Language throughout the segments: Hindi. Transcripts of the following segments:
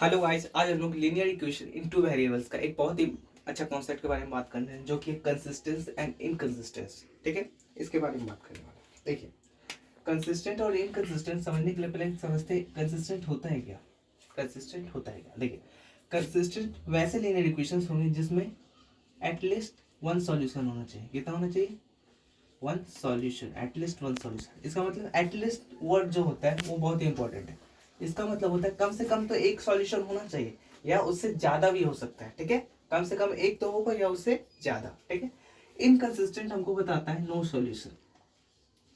हेलो गाइस, आज हम लोग linear equation in two variables का एक बहुत ही अच्छा कॉन्सेप्ट के बारे में बात करने हैं, जो कि कंसिस्टेंस एंड इनकंसिस्टेंस। ठीक है, इसके बारे में बात करने वाला है। देखिए, कंसिस्टेंट और इनकंसिस्टेंट समझने के लिए पहले समझते हैं कंसिस्टेंट होता है क्या। कंसिस्टेंट होता है क्या, देखिए, कंसिस्टेंट वैसे लीनियर इक्वेशंस होंगे जिसमें एटलीस्ट वन सॉल्यूशन होना चाहिए। कितना होना चाहिए? One solution, at least one solution. इसका मतलब एटलीस्ट वर्ड जो होता है वो बहुत ही इंपॉर्टेंट है। इसका मतलब होता है कम से कम तो एक सॉल्यूशन होना चाहिए, या उससे ज्यादा भी हो सकता है। ठीक है, कम से कम एक तो होगा या उससे ज्यादा। ठीक है, इनकंसिस्टेंट हमको बताता है नो सॉल्यूशन।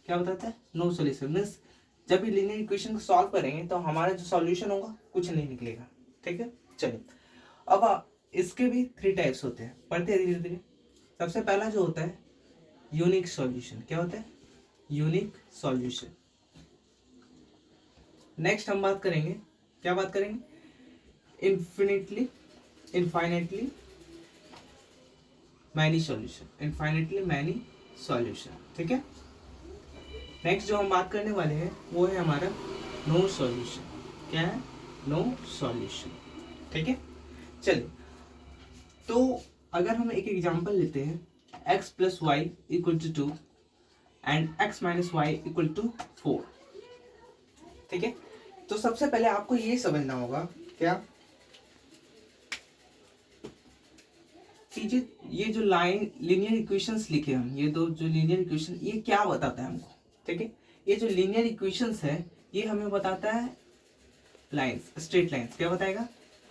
क्या बताता है? नो सॉल्यूशन मीन्स जब भी लीनियर इक्वेशन को सॉल्व करेंगे तो हमारा जो सॉल्यूशन होगा कुछ नहीं निकलेगा। ठीक है, चलिए अब इसके भी थ्री टाइप्स होते हैं, पढ़ते हैं धीरे धीरे। सबसे पहला जो होता है यूनिक सॉल्यूशन। क्या होता है? Unique solution. नेक्स्ट हम बात करेंगे, क्या बात करेंगे? Infinitely many solution. Infinitely many solution. ठीक है, नेक्स्ट जो हम बात करने वाले हैं वो है हमारा नो सॉल्यूशन। क्या है? No solution. ठीक है, चलिए तो अगर हम एक एग्जांपल लेते हैं, x plus y equal to 2 and x minus y equal to 4। ठीक है, तो सबसे पहले आपको ये समझना होगा क्या कि ये जो लाइन लीनियर इक्वेशंस लिखे हम, ये दो जो लीनियर इक्वेशन, ये क्या बताता है हमको? ठीक है, ये जो लीनियर इक्वेशंस है ये हमें बताता है लाइंस, स्ट्रेट लाइंस। क्या बताएगा?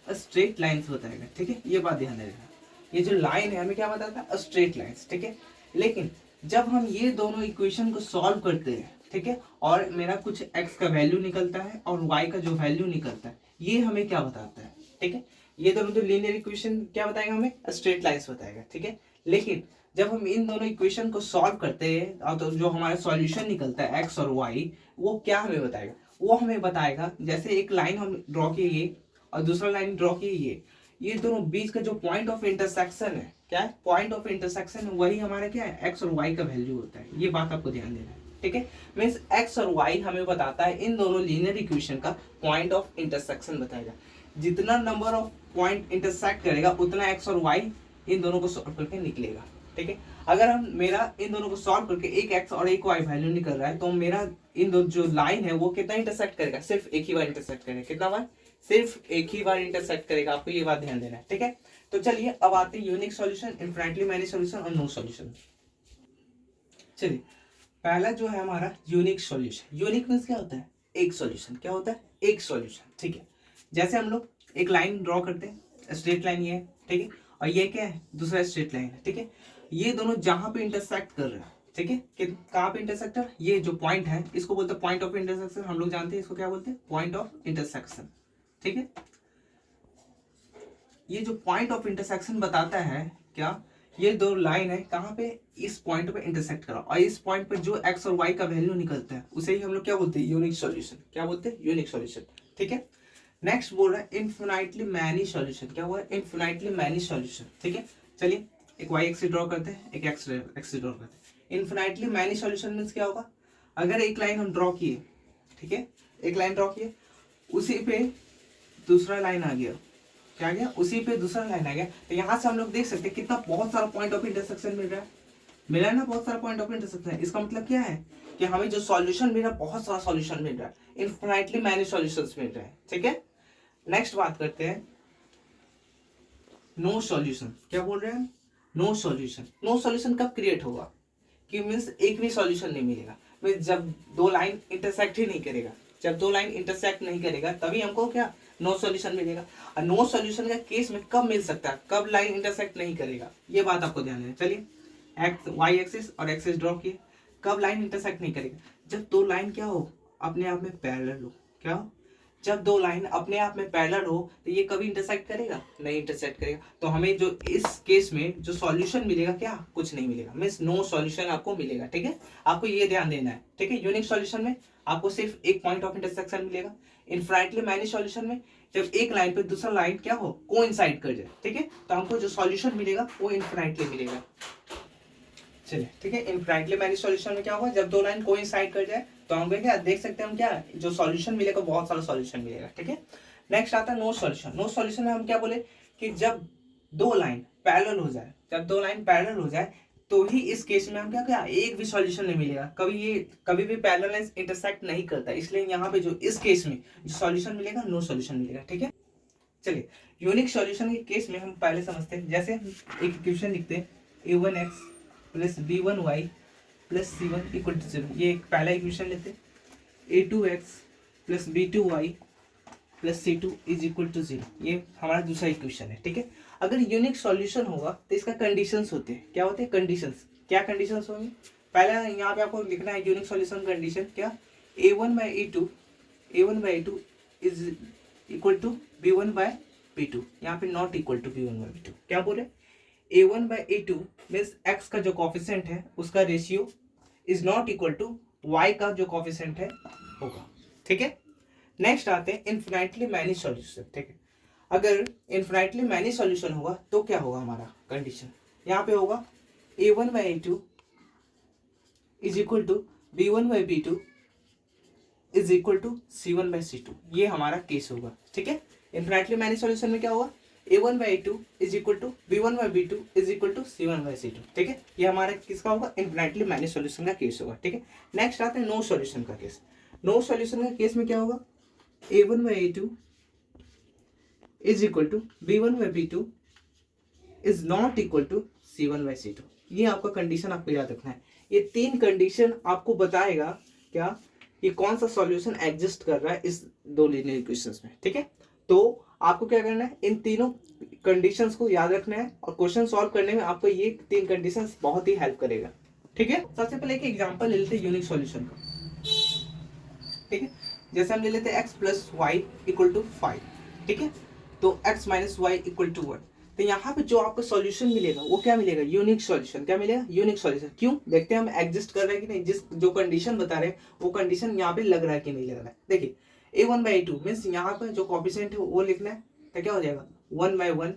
स्ट्रेट लाइंस बताएगा। ठीक है, ये बात ध्यान रखना, ये जो लाइन है हमें क्या बताता है? Straight lines. ठीक है, लेकिन जब हम ये दोनों इक्वेशन को सॉल्व करते हैं, ठीक है, और मेरा कुछ x का वैल्यू निकलता है और y का जो वैल्यू निकलता है, ये हमें क्या बताता है? ठीक है, ये दोनों जो लीनियर इक्वेशन क्या बताएगा? हमें स्ट्रेट लाइंस बताएगा। ठीक है, लेकिन जब हम इन दोनों इक्वेशन को सॉल्व करते हैं और तो जो हमारा सॉल्यूशन निकलता है x और y, वो क्या हमें बताएगा? वो हमें बताएगा, जैसे एक लाइन हम ड्रॉ किए ये और दूसरा लाइन ड्रॉ किए ये दोनों बीच का जो पॉइंट ऑफ इंटरसेक्शन है, क्या है? पॉइंट ऑफ इंटरसेक्शन, वही हमारा क्या है? एक्स और वाई का वैल्यू होता है। ये बात आपको ध्यान देना है। ठीक है, मीन्स एक्स और वाई हमें बताता है इन दोनों लीनियर इक्वेशन का पॉइंट ऑफ इंटरसेक्शन बताएगा। जितना नंबर ऑफ पॉइंट इंटरसेक्ट करेगा उतना एक्स और वाई इन दोनों को सॉल्व करके निकलेगा। ठीक है, अगर हम मेरा इन दोनों को सॉल्व करके एक एक्स और एक वाई वैल्यू निकल रहा है, तो मेरा इन दो जो लाइन है वो कितना इंटरसेक्ट करेगा? सिर्फ एक ही बार इंटरसेक्ट करेगा। कितना बार? सिर्फ एक ही बार इंटरसेक्ट करेगा। आपको ये बात ध्यान देना है। ठीक है, तो चलिए अब आते हैं unique solution, infinitely many solution और नो सॉल्यूशन। चलिए, पहला जो है हमारा यूनिक सॉल्यूशन। यूनिक मींस क्या होता है? एक सॉल्यूशन। क्या होता है? एक सॉल्यूशन। ठीक है, जैसे हम लोग एक लाइन ड्रॉ करते हैं, स्ट्रेट लाइन ये है। ठीक है, और ये क्या है? दूसरा स्ट्रेट लाइन है। ठीक है, ये दोनों जहां पे इंटरसेक्ट कर रहे हैं, ठीक है, कि कहां पे इंटरसेक्ट है? ये जो पॉइंट है इसको बोलते हैं पॉइंट ऑफ इंटरसेक्शन। हम लोग जानते हैं इसको क्या बोलते हैं? Point of intersection. ठीक है, ये जो पॉइंट ऑफ इंटरसेक्शन बताता है क्या, ये दो लाइन है कहाँ पे? इस पॉइंट पे इंटरसेक्ट करा, और इस पॉइंट पे जो एक्स और वाई का वैल्यू निकलता है उसे ही हम लोग क्या बोलते हैं? Unique solution. क्या बोलते हैं? Unique solution. ठीक है, नेक्स्ट बोल रहा है इनफिनाइटली मैनी सॉल्यूशन। क्या हुआ? Infinitely many solution. ठीक है, चलिए एक वाई एक्सिस ड्रॉ करते हैं, एक एक्स एक्सिस ड्रॉ करते हैं। इनफिनाइटली मैनी सॉल्यूशन मींस क्या होगा? अगर एक लाइन हम ड्रॉ किए, ठीक है, एक लाइन ड्रॉ किए, उसी पे दूसरा लाइन आ गया, क्या आ गया? उसी पे दूसरा लाइन आ गया, तो यहाँ से हम लोग देख सकते हैं कितना बहुत सारा पॉइंट ऑफ इंटरसेक्शन मिल रहा है। मिला है ना, बहुत सारा पॉइंट ऑफ इंटरसेक्शन है। इसका मतलब क्या है कि हमें जो सॉल्यूशन मिल रहा है, बहुत सारा सॉल्यूशन मिल रहा है, इनफिनिटली मैनी सॉल्यूशंस मिल रहे हैं। ठीक है, नेक्स्ट बात करते हैं नो सॉल्यूशन। क्या बोल रहे हैं? No solution. नो सॉल्यूशन कब क्रिएट होगा? कि मीन्स एक भी सॉल्यूशन नहीं मिलेगा। मीन्स जब दो लाइन इंटरसेक्ट ही नहीं करेगा, जब दो लाइन इंटरसेक्ट नहीं करेगा तभी हमको क्या? नो सॉल्यूशन मिलेगा। और नो सॉल्यूशन का केस में कब मिल सकता है? कब लाइन इंटरसेक्ट नहीं करेगा, ये बात आपको ध्यान देना। चलिए, एक्स वाई एक्सिस और एक्सिस ड्रॉ किए, कब लाइन इंटरसेक्ट नहीं करेगा? जब दो लाइन क्या हो? अपने आप में पैरेलल हो। क्या हो? जब दो लाइन अपने आप में पैरेलल हो तो ये कभी इंटरसेक्ट करेगा? नहीं इंटरसेक्ट करेगा। तो हमें जो इस केस में जो सॉल्यूशन मिलेगा, क्या? कुछ नहीं मिलेगा, मींस नो सॉल्यूशन आपको मिलेगा। ठीक है, आपको ये ध्यान देना है। ठीक है, यूनिक सॉल्यूशन में आपको सिर्फ एक पॉइंट ऑफ इंटरसेक्शन मिलेगा। इनफिनिटली मैनी सॉल्यूशन में जब एक लाइन पे दूसरा लाइन क्या हो? कोइंसाइड कर जाए। ठीक है, तो हमको जो सॉल्यूशन मिलेगा वो इनफिनिटली मिलेगा। चलिए, ठीक है, इनफिनिटली मैनी सॉल्यूशन में क्या होगा? जब दो लाइन कोइंसाइड कर जाए तो हम क्या देख सकते हैं, हम क्या जो सॉल्यूशन मिलेगा बहुत सारा सॉल्यूशन मिलेगा, ठीक है। नेक्स्ट आता है नो सॉल्यूशन। नो सॉल्यूशन में हम क्या बोले कि जब दो लाइन पैरेलल हो जाए, जब दो लाइन पैरेलल हो जाए तो ही इस केस में हम क्या एक भी सॉल्यूशन नहीं मिलेगा। कभी भी पैरेलल लाइंस इंटरसेक्ट नहीं करता, इसलिए यहाँ पे जो इस केस में सॉल्यूशन मिलेगा नो सॉल्यूशन मिलेगा, ठीक है। चलिए यूनिक सॉल्यूशन के केस में हम पहले समझते हैं। जैसे हम एक इक्वेशन लिखते हैं a1x plus b1y plus c1 equal to 0। ये एक पहला इक्वेशन लेते हैं a2x plus b2y plus c2 is equal to 0। ये हमारा दूसरा इक्वेशन है, ठीक है। अगर यूनिक सॉल्यूशन होगा तो इसका कंडीशंस होते हैं। क्या होते हैं कंडीशंस? क्या कंडीशंस होंगे? पहला यहाँ पे आपको लिखना है यूनिक सॉल्यूशन कंडीशन क्या, a1/a2 is equal to b1/b2। यहाँ पे नॉट इक्वल टू b1/b2। क्या बोले a1/a2 मीन्स x का जो कॉफिशेंट है उसका ratio is not equal to y का जो कॉफिशेंट है होगा, ठीक है। नेक्स्ट आते हैं इन्फिनाइटली मैनी सॉल्यूशन, ठीक है। अगर इन्फिनाइटली मैनी सॉल्यूशन होगा तो क्या होगा हमारा कंडीशन, यहाँ पे होगा a1/a2 is equal to b1/b2 is equal to c1/c2। ये हमारा केस होगा, ठीक है। इन्फिनाइटली मैनी सॉल्यूशन में क्या होगा a1/a2 is equal to b1/b2 is equal to c1/c2, ठीक है। ये हमारा किसका होगा इन्फिनाइटली मैनी सॉल्यूशन का केस होगा, ठीक है। नेक्स्ट आते हैं नो सॉल्यूशन का केस। नो सॉल्यूशन का केस में क्या होगा a1/a2 is equal to b1/b2 is not equal to c1/c2। ये आपका कंडीशन आपको याद रखना है। ये तीन कंडीशन आपको बताएगा क्या ये कौन सा सॉल्यूशन एग्जिस्ट कर रहा है इस दो लीनियर इक्वेशंस में, ठीक है। तो आपको क्या करना है, इन तीनों कंडीशंस को याद रखना है और क्वेश्चन सॉल्व करने में आपको ये तीन कंडीशंस बहुत ही हेल्प करेगा, ठीक है। सबसे पहले एक एग्जांपल ले लेते हैं यूनिक सॉल्यूशन का, ठीक है। जैसे हम ले लेते हैं x plus y equal to 5, ठीक है। तो x minus y equal to 1। तो यहाँ पे जो आपको सॉल्यूशन मिलेगा वो क्या मिलेगा यूनिक सॉल्यूशन। क्या मिलेगा यूनिक सॉल्यूशन। क्यों देखते हैं हम एग्जिस्ट कर रहे हैं कि नहीं, जिस जो कंडीशन बता रहे हैं वो कंडीशन यहाँ पे लग रहा है कि नहीं लग रहा है। देखिए a1/a2 मीन्स यहाँ पे जो कॉफिशिएंट है वो लिखना है, तो क्या हो जाएगा 1/1,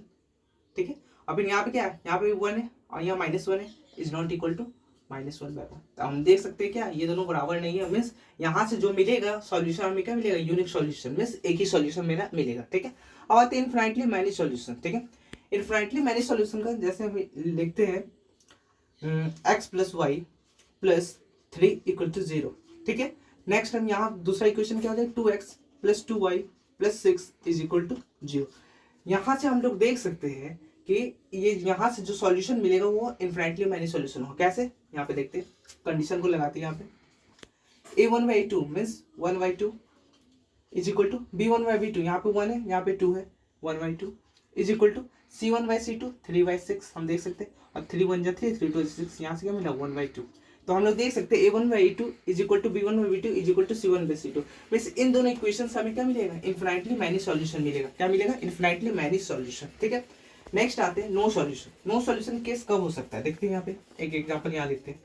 ठीक है। अब यहाँ पे क्या है, यहाँ पे 1 है और यहाँ -1 है, इज नॉट इक्वल टू -1/1। तो हम देख सकते हैं क्या ये दोनों बराबर नहीं है, मीन्स यहाँ से जो मिलेगा सॉल्यूशन हमें क्या मिलेगा यूनिक सॉल्यूशन, मीन्स एक ही सॉल्यूशन मेरा मिलेगा, ठीक है। अब आते हैं इनफाइनाइटली मैनी सॉल्यूशन, ठीक है। इनफाइनाइटली मैनी सॉल्यूशन का जैसे हम लिखते हैं x plus y plus 3 equal to 0, ठीक है। नेक्स्ट हम यहाँ दूसरा इक्वेशन क्या हो जाएगा 2x plus 2y plus 6 is equal to 0। यहाँ से हम लोग देख सकते हैं कि ये यहाँ से जो सॉल्यूशन मिलेगा वो इनफाइनाइटली मैनी सॉल्यूशन होगा। कैसे, यहाँ पे देखते हैं, कंडीशन को लगाते हैं यहाँ पे a1/a2 means 1/2 is equal to b1/b2, यहाँ पे 1 है यहाँ पे 2 है 1/2 इज इक्वल टू c1/c2 3/6। हम देख सकते हैं और 3 1 जा 3 3 2 6, यहाँ से क्या मिला 1/2। तो हम लोग देख सकते हैं a1/a2 is equal to b1/b2 is equal to c1/c2। Means इन दोनों इक्वेशन से हमें क्या मिलेगा इनफिनाइटली मैनी सॉल्यूशन मिलेगा। क्या मिलेगा इनफिनाइटली मैनी सॉल्यूशन, ठीक है। नेक्स्ट आते हैं no solution. No solution case कब हो सकता है देखते हैं, यहाँ पे एक एग्जांपल यहाँ लिखते हैं,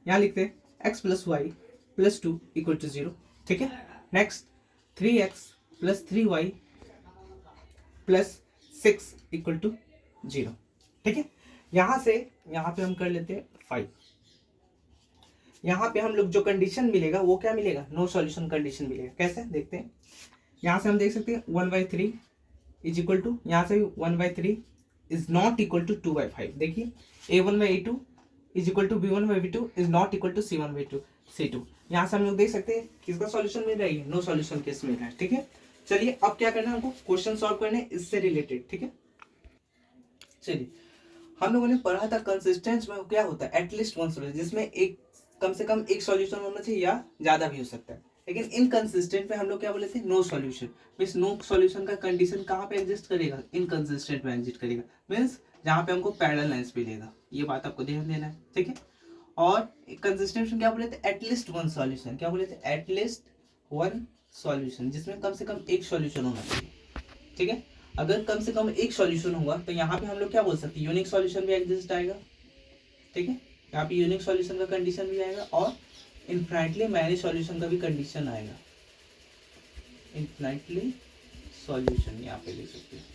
यहाँ लिखते हैं x plus y plus 2 equal to 0, ठीक है। Next 3x plus 3y plus 6 equal to 0, ठीक है। यहाँ से यहाँ पे हम कर लेते हैं 5। यहाँ पे हम लोग जो कंडीशन मिलेगा वो क्या मिलेगा नो सॉल्यूशन कंडीशन मिलेगा। कैसे देखते हैं, यहाँ से हम देख सकते हैं 1/3 इज इक्वल टू, यहाँ से 1/3 इज नॉट इक्वल टू 2/5। देखिए a1/a2 is equal to b1/b2 is not equal to c1/c2। यहाँ से हम लोग देख सकते हैं किसका सॉल्यूशन मिल रहा है, नो सॉल्यूशन केस मिल रहा है, ठीक है। चलिए अब क्या करना है हमको क्वेश्चन सॉल्व करने इससे रिलेटेड, ठीक है। चलिए हम लोगों ने पढ़ा था कंसिस्टेंस में क्या होता है एटलीस्ट वन सॉल्यूशन, जिसमें एक कम से कम एक सॉल्यूशन होना चाहिए या ज्यादा भी हो सकता है। लेकिन इनकंसिस्टेंट में हम लोग क्या बोले थे no solution. Means no solution का कंडीशन कहाँ पे एग्जिस्ट करेगा इनकंसिस्टेंट में एग्जिस्ट करेगा, मीन्स जहाँ पे हमको पैरेलल लाइंस मिलेगा। ये बात आपको ध्यान देना है, ठीक है। और कंसिस्टेंट में क्या बोले थे एटलीस्ट वन सॉल्यूशन। क्या बोले थे एटलीस्ट वन सॉल्यूशन, जिसमें कम से कम एक सॉल्यूशन होना चाहिए, ठीक है। अगर कम से कम एक सॉल्यूशन होगा तो यहाँ पे हम लोग क्या बोल सकते हैं यूनिक सॉल्यूशन भी एग्जिस्ट आएगा, ठीक है। यहाँ पे यूनिक सॉल्यूशन का कंडीशन भी आएगा और इनफिनाइटली मैनी सॉल्यूशन का भी कंडीशन आएगा। इनफिनाइटली सॉल्यूशन यहाँ पे ले सकते हैं,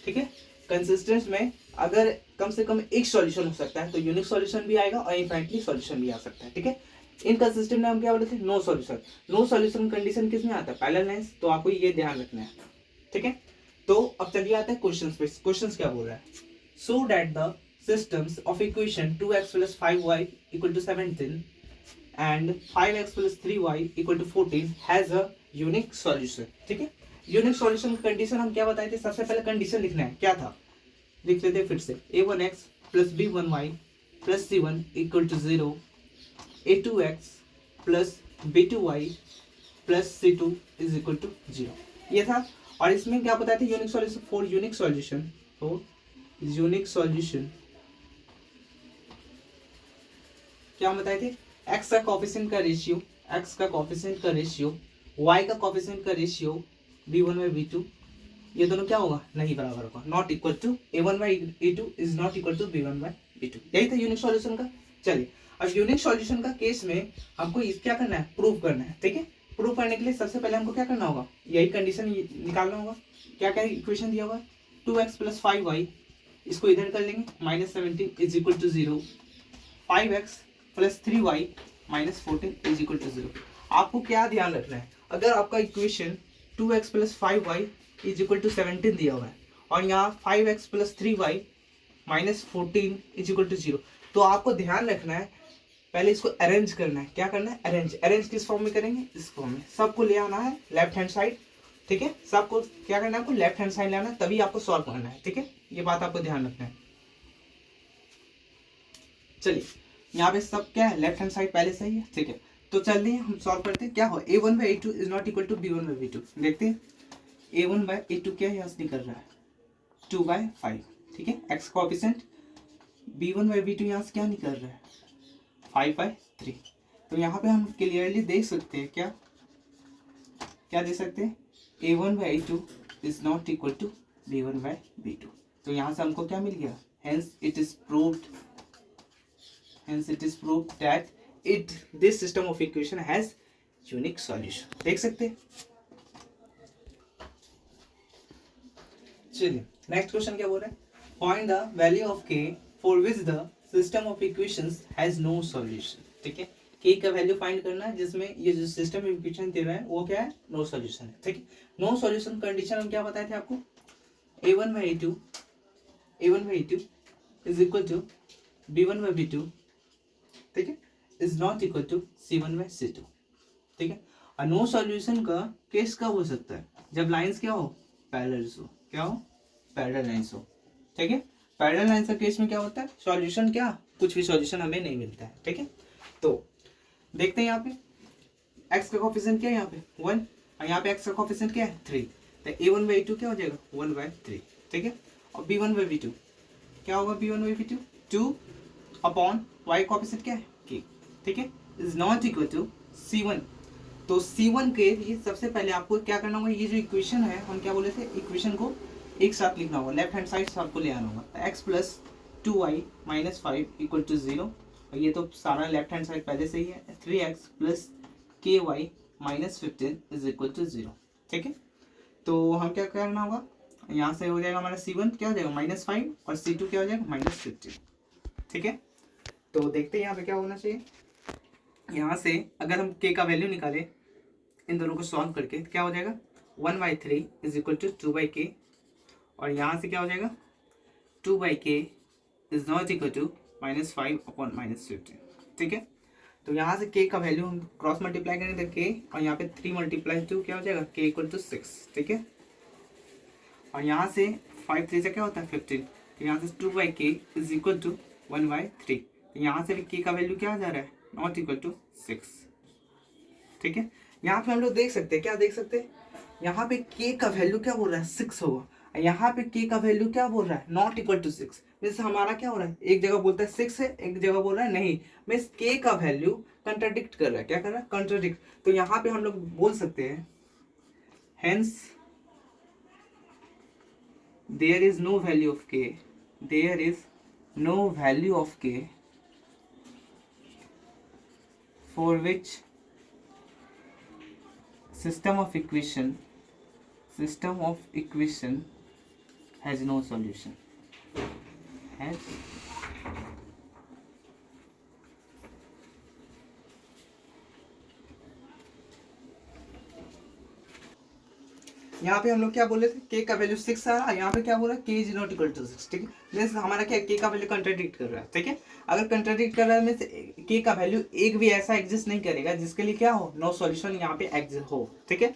ठीक है। कंसिस्टेंस में अगर कम से कम एक सॉल्यूशन हो सकता है तो यूनिक सॉल्यूशन भी आएगा और इनफिनाइटली सॉल्यूशन भी आ सकता है, ठीक है। इनकंसिस्टेंट में हम क्या बोले थे, no solution. No solution condition किस में आता है, पैरेलल लाइंस, तो आपको ये ध्यान रखना है, ठीक है। तो अब चलिए आते हैं क्वेश्चन पे। क्वेश्चन क्या बोल रहा है, so that the systems of equation 2x + 5y = 17 and 5x + 3y = 14 has a unique solution, ठीक है। यूनिक सॉल्यूशन कंडीशन हम क्या बताए थे, सबसे पहले कंडीशन लिखना है, क्या था, लिख लेते हैं फिर से, a1x + b1y + c1 = 0, a2x + b2y + c2 = 0, ये था। और इसमें क्या बताया था, unique solution, for unique solution, तो यूनिक सॉल्यूशन क्या बताए थे, x का कोफिशिएंट का रेशियो, x का कोफिशिएंट का रेशियो, y का कोफिशिएंट का रेशियो b1/b2, ये दोनों क्या होगा, नहीं बराबर होगा, not equal to a1/a2 is not equal to b1/b2, यही था यूनिक सॉल्यूशन का। चलिए अब यूनिक सॉल्यूशन का केस में हमको इस क्या करना है, प्रूव करना है, ठीक है। प्रूव करने के लिए सबसे पहले हमको क्या करना होगा, यही कंडीशन निकालना होगा। क्या क्या इक्वेशन दिया हुआ, 2x + 5y, इसको इधर कर लेंगे, -17 = 0, 5x + 3y - 14 = 0। आपको क्या ध्यान रखना है, अगर आपका इक्वेशन 2x + 5y = 17 दिया हुआ है और यहाँ 5x + 3y - 14 = 0, तो आपको ध्यान रखना है, पहले इसको अरेंज करना है। क्या करना है, अरेंज। अरेंज किस फॉर्म में करेंगे, इस फॉर्म में। सबको ले आना है लेफ्ट हैंड साइड, ठीक है। सबको क्या करना है, आपको लेफ्ट हैंड साइड लाना है, तभी आपको सॉल्व करना है, ठीक है। ये बात आपको ध्यान रखना है। चलिए यहाँ पे सब क्या है, लेफ्ट हैंड साइड पहले सही है, ठीक है। तो चलिए हम सॉल्व करते हैं, क्या हो, a1/a2 is not equal to b1/b2, देखते हैं a1/a2 क्या यहाँ से निकल रहा है, 2/5, ठीक है। x कोएफिशिएंट, b1/b2 यहाँ से क्या निकल रहा है, 5/3। तो यहाँ पे हम क्लियरली देख सकते हैं, क्या क्या देख सकते हैं, a1/a2 is not equal to b1/b2। तो यहाँ से हमको क्या मिल गया, hence it is proved, hence it is proved that this system of equation has unique solution। देख सकते हैं। चलिए नेक्स्ट क्वेश्चन क्या बोल रहा है, find the value of k for which the system of equations has no solution, ठीक है। k का वैल्यू फाइंड करना है जिसमें ये जो सिस्टम ऑफ इक्वेशन दे रहा है वो क्या है, नो सॉल्यूशन है, ठीक है। नो सॉल्यूशन कंडीशन हम क्या बताए थे आपको, a1/a2 is equal to b1/b2, ठीक है, is not equal to c1/c2, ठीक है। और नो सॉल्यूशन का केस कब हो सकता है, जब लाइंस क्या हो, पैरेलल हो, क्या हो, पैरेलल लाइंस हो, ठीक है। पैरेलल लाइंस का केस में क्या होता है, सॉल्यूशन क्या, कुछ भी सॉल्यूशन हमें नहीं मिलता है, ठीक है। तो देखते हैं यहाँ पे x का कोफिशिएंट क्या है, यहाँ पे 1, और यहाँ पे x का कोफिशिएंट क्या है 3, तो a1/a2 क्या हो जाएगा 1/3, ठीक है। और b1/b2 क्या होगा, b1/b2 2 अपॉन y कोफिशिएंट क्या है k, ठीक है, is not equal to c1। तो c1 के लिए सबसे पहले आपको क्या करना होगा, ये जो इक्वेशन है हम क्या बोले थे, इक्वेशन को एक साथ लिखना होगा, लेफ्ट हैंड साइड सबको ले आना होगा, x + 2y - 5 = 0, और ये तो सारा लेफ्ट हैंड साइड पहले से ही है, 3x + ky - 15 = 0, ठीक है। तो हम क्या करना होगा, यहाँ से हो जाएगा हमारा c1 क्या हो जाएगा -5 और c2 क्या हो जाएगा -15, ठीक है। तो देखते हैं यहाँ पे क्या होना चाहिए, यहाँ से अगर हम k का वैल्यू निकालें इन दोनों को सॉल्व करके, क्या हो जाएगा 1/3 = 2/k, और यहाँ से क्या हो जाएगा 2/k is not equal to -5 upon -15, ठीक है। तो यहाँ से k का वैल्यू हम क्रॉस मल्टीप्लाई करेंगे तो k, और यहाँ पे 3 × 2 क्या हो जाएगा k = 6, ठीक है। और यहाँ से 5 3 से क्या होता है 15, तो यहाँ से 2/k इज इक्वल टू 1/3, तो यहाँ से भी k का वैल्यू क्या आ जा रहा है, नॉट इक्वल टू 6, ठीक है। यहाँ पे हम लोग देख सकते हैं, क्या देख सकते हैं, यहाँ पे k का वैल्यू क्या बोल रहा है 6 होगा, यहाँ पे k का वैल्यू क्या बोल रहा है, नॉट इक्वल टू 6, मीन्स हमारा क्या हो रहा है, एक जगह बोलता है 6 है, एक जगह बोल रहा है नहीं, मीन्स k का वैल्यू कंट्राडिक्ट कर रहा है, क्या कर रहा है, कंट्राडिक्ट। तो यहाँ पे हम लोग बोल सकते हैं hence there is no value of k, there is no value of k for which system of equation has no solution, has यहाँ पे हम लोग क्या बोले थे, के का वैल्यू 6 आ रहा है, यहाँ पे क्या बोला, के इज नॉट इक्वल टू 6, ठीक है। मीन्स हमारा क्या, के का वैल्यू कंट्राडिक्ट कर रहा है, ठीक है। अगर कंट्राडिक्ट कर रहा है मीन्स के का वैल्यू एक भी ऐसा एग्जिस्ट नहीं करेगा जिसके लिए क्या हो, नो सॉल्यूशन यहाँ पे एग्जिस्ट हो, ठीक है।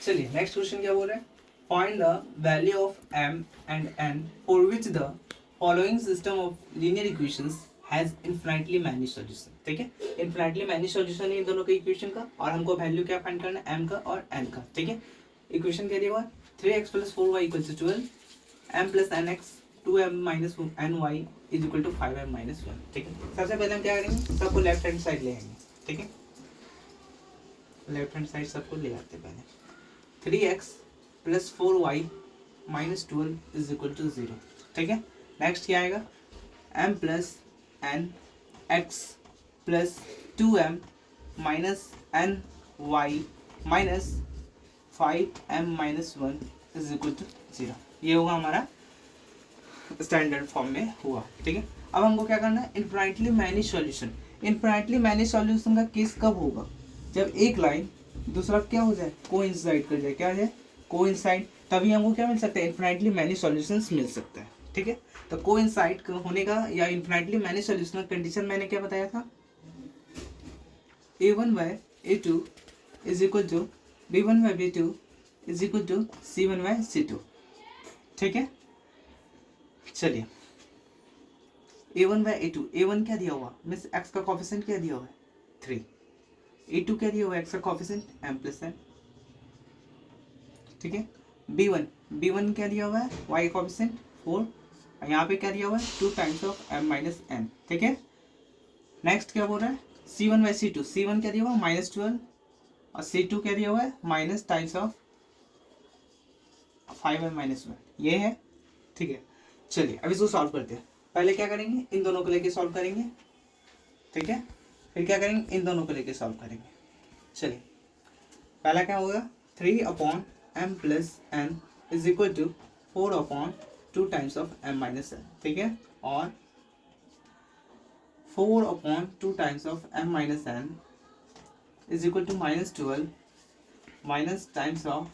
चलिए नेक्स्ट क्वेश्चन क्या बोल रहा है, find the value of m and n for which the following system of linear equations has infinitely many solution, ठीक है। इनफिनिटली मैनी सॉल्यूशन है इन दोनों के इक्वेशन का, और हमको वैल्यू क्या फाइंड करना है, m का और n का, ठीक है। इक्वेशन क्या दिया हुआ है, 3x + 4y = 12, m + nx 2m - ny = 5m - 1, ठीक है। सबसे पहले हम क्या करेंगे, सबको लेफ्ट हैंड साइड ले आएंगे, ठीक है। लेफ्ट हैंड साइड सबको ले आते हैं पहले। 3x + 4y - 12 = 0, ठीक है। नेक्स्ट क्या आएगा, m + nx + 2m - ny - 5m - 1 = 0। ये होगा हमारा स्टैंडर्ड फॉर्म में हुआ, ठीक है। अब हमको क्या करना है, infinitely many solution. Infinitely many solution का केस कब होगा, जब एक लाइन दूसरा क्या हो जाए, कोइंसाइड कर जाए, क्या हो जाए, कोइंसाइड, तभी हमको क्या मिल सकता है, इनफिनिटली मैनी सॉल्यूशंस मिल सकता है, ठीक है। तो कोइंसाइड होने का या इनफिनिटली मैनी सॉल्यूशन का कंडीशन मैंने क्या बताया था, a1/a2 = b1/b2 = c1/c2, ठीक है। चलिए a1/a2, a1 क्या दिया हुआ, मीन्स x का कोफिशिएंट क्या दिया हुआ है 3, a2 क्या दिया हुआ है, x का कोफिशिएंट m + n, ठीक है। b1 क्या दिया हुआ है, y का कोफिशिएंट 4, यहाँ पे क्या दिया हुआ है 2 टाइम्स ऑफ m - n, ठीक है। नेक्स्ट क्या बोल रहा है, c1/c2, c1 क्या दिया हुआ है -12, और c2 क्या दिया हुआ है माइनस टाइम्स ऑफ 5m - 1, ये है, ठीक है। चलिए अब इसको सॉल्व करते हैं। पहले क्या करेंगे, इन दोनों को लेके सॉल्व करेंगे, ठीक है। फिर क्या करेंगे, इन दोनों को लेके सॉल्व करेंगे। चलिए पहला क्या होगा, 3/m + n = 4/2 times of m - n, ठीक है। और 4/2 times of m - n = -12 minus times of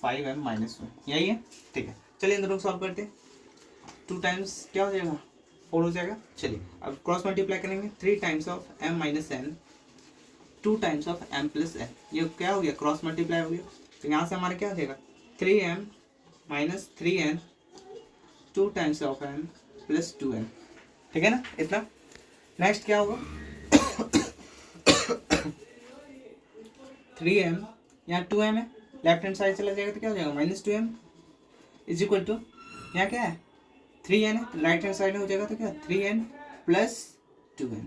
5m - 1, यही है, ठीक है। चलिए इन दोनों को सॉल्व करते हैं। 2 टाइम्स क्या हो जाएगा, 4 हो जाएगा। चलिए अब क्रॉस मल्टीप्लाई करेंगे, 3 times of m - n 2 times of m + n, ये क्या हो गया, क्रॉस मल्टीप्लाई हो गया। तो यहाँ से हमारा क्या हो जाएगा, 3m - 3n 2 times of m + 2n, ठीक है ना, इतना। नेक्स्ट क्या होगा 3m, यहाँ 2m है, लेफ्ट हैंड साइड चला जाएगा तो क्या हो जाएगा -2m = यहाँ क्या है 3n है, राइट हैंड साइड में हो जाएगा तो क्या 3n + 2n,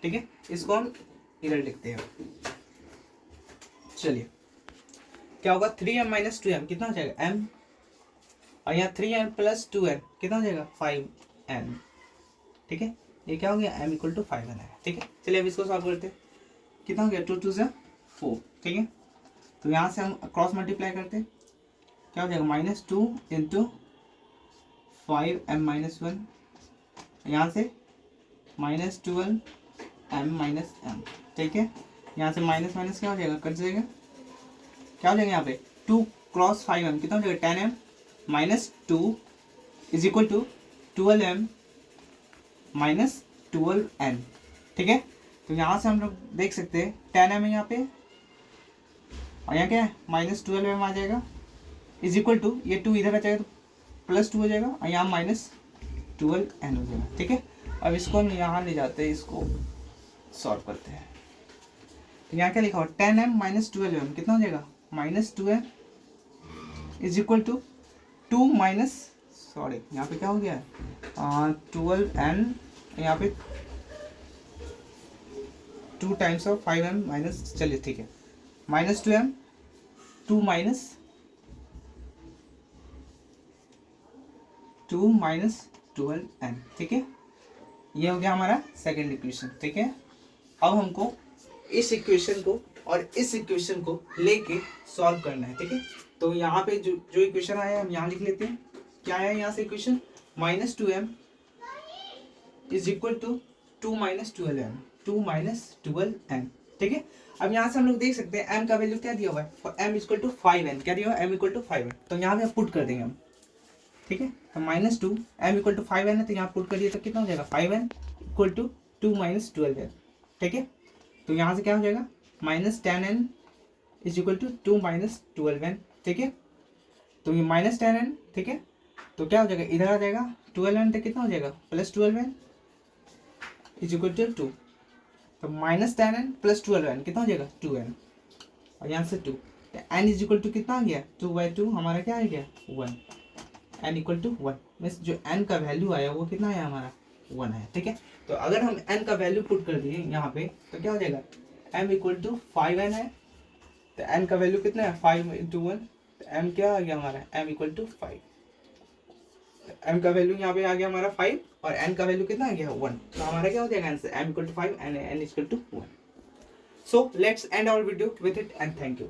ठीक है। इसको हम इधर लिखते हैं। चलिए क्या होगा, 3m - 2m कितना हो जाएगा m, और यहाँ 3n + 2n कितना हो जाएगा 5n, ठीक है। ये क्या हो गया, m = 5n है, ठीक है। चलिए अब इसको सॉल्व करते हैं। कितना हो गया, 2 2 = 4, ठीक है। तो यहाँ से हम क्रॉस मल्टीप्लाई करते हैं, क्या हो जाएगा -2 × 5m - 1, यहाँ से -12m - n, ठीक है। यहाँ से माइनस माइनस क्या हो जाएगा, कट जाएगा, क्या हो जाएगा यहाँ पे 2 × 5m कितना हो जाएगा 10m - 2 = 12m - 12n, ठीक है। तो यहाँ से हम लोग देख सकते हैं 10m है यहाँ पे, और यहाँ क्या है -12m आ जाएगा, = ये 2 इधर आ जाएगा तो +2 हो जाएगा, और यहाँ -12n हो जाएगा, ठीक है। अब इसको हम यहाँ ले जाते हैं, इसको सॉल्व करते हैं। तो यहाँ क्या लिखा हुआ 10m - 12m कितना हो जाएगा -2m = 2 माइनस, सॉरी यहाँ पे क्या हो गया 12n, यहाँ पे 2 टाइम्स ऑफ 5m माइनस, चलिए ठीक है, -2m 2 - 12n, ठीक है। ये हो गया हमारा सेकंड इक्वेशन, ठीक है। अब हमको इस इक्वेशन को और इस इक्वेशन को लेके सॉल्व करना है, ठीक है। तो यहाँ पे जो इक्वेशन आया हम यहाँ लिख लेते हैं। क्या आया यहाँ से इक्वेशन, -2m = 2 - 12m, 2 - 12n, ठीक है। अब यहाँ से हम लोग देख सकते हैं m का वैल्यू क्या दिया हुआ है, m इक्वल टू 5n, क्या दिया हुआ है, m इक्वल टू 5n, तो यहाँ पे पुट कर देंगे हम, ठीक है। तो -2 m इक्वल टू 5n है, तो यहाँ पुट करिए तो कितना हो जाएगा, 5n equal to 2 minus 12n, ठीक है। तो यहाँ से क्या हो जाएगा, -10n is equal to 2 minus 12n, ठीक है। तो ये -10n, ठीक है, तो क्या हो जाएगा, इधर आ जाएगा 12n, तो कितना हो जाएगा, +12n इज इक्वल टू 2, तो -10n प्लस 12n कितना हो जाएगा, 2n, और यहाँ से 2, तो n इज इक्वल टू कितना आ गया, 2/2 हमारा क्या आ गया, 1, n इक्वल टू 1, मीन्स जो n का वैल्यू आया वो कितना आया हमारा, 1 आया, ठीक है। तो अगर हम n का वैल्यू पुट कर दिए यहाँ पे तो क्या हो जाएगा, m इक्वल टू 5n है, तो n का वैल्यू कितना है, 5 × 1, तो m क्या आ गया हमारा, m इक्वल टू 5, m का वैल्यू यहाँ पे आ गया हमारा 5 और n का वैल्यू कितना आ गया, 1, तो हमारा क्या हो जाएगा answer, m equal to 5 and n equal to 1। So let's end our video with it and thank you.